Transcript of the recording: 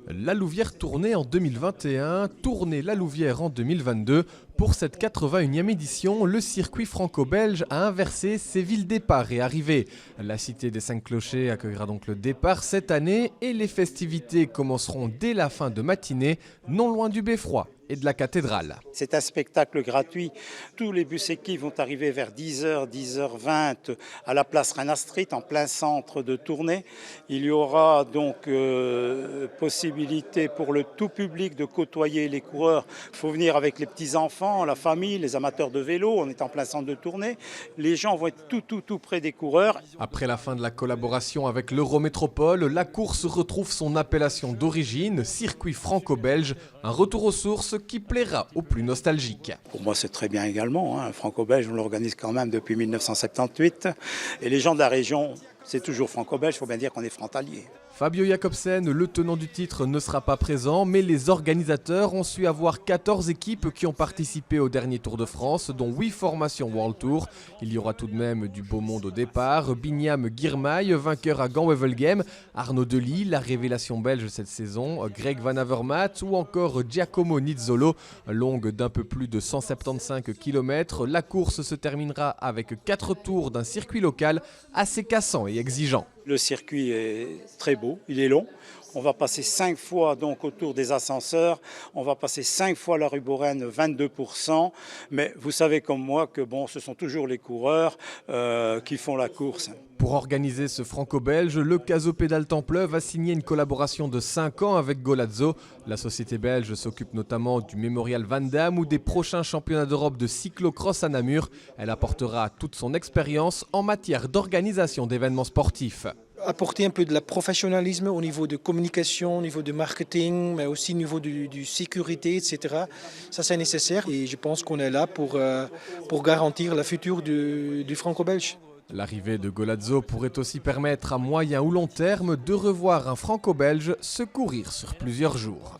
La Louvière tournée en 2021, tournée La Louvière en 2022. Pour cette 81e édition, le circuit franco-belge a inversé ses villes départ et arrivée. La cité des 5 clochers accueillera donc le départ cette année et les festivités commenceront dès la fin de matinée, non loin du Beffroi et de la cathédrale. C'est un spectacle gratuit. Tous les bus équipes vont arriver vers 10h, 10h20 à la place Reina Street, en plein centre de tournée. Il y aura donc possibilité pour le tout public de côtoyer les coureurs. Il faut venir avec les petits-enfants, la famille, les amateurs de vélo. On est en plein centre de tournée. Les gens vont être tout près des coureurs. Après la fin de la collaboration avec l'Eurométropole, la course retrouve son appellation d'origine, circuit franco-belge, un retour aux sources qui plaira aux plus nostalgiques. Pour moi, c'est très bien également. Franco-belge, on l'organise quand même depuis 1978. Et les gens de la région, c'est toujours franco-belge, il faut bien dire qu'on est frontalier. Fabio Jacobsen, le tenant du titre, ne sera pas présent, mais les organisateurs ont su avoir 14 équipes qui ont participé au dernier Tour de France, dont 8 formations World Tour. Il y aura tout de même du beau monde au départ. Binyam Girmay, vainqueur à Gand-Wevelgem, Arnaud Delis, la révélation belge cette saison, Greg Van Avermaet ou encore Giacomo Nizzolo, longue d'un peu plus de 175 km. La course se terminera avec 4 tours d'un circuit local assez cassant et exigeant. Le circuit est très beau, il est long. On va passer 5 fois donc autour des ascenseurs, on va passer 5 fois la rue Boren, 22%. Mais vous savez comme moi que ce sont toujours les coureurs qui font la course. Pour organiser ce franco-belge, le Caso Pédale Templeuve a signé une collaboration de 5 ans avec Golazzo. La société belge s'occupe notamment du Mémorial Van Damme ou des prochains championnats d'Europe de cyclocross à Namur. Elle apportera toute son expérience en matière d'organisation d'événements sportifs. Apporter un peu de la professionnalisme au niveau de communication, au niveau de marketing, mais aussi au niveau du sécurité, etc. Ça, c'est nécessaire et je pense qu'on est là pour garantir la future du franco-belge. L'arrivée de Golazzo pourrait aussi permettre à moyen ou long terme de revoir un franco-belge se courir sur plusieurs jours.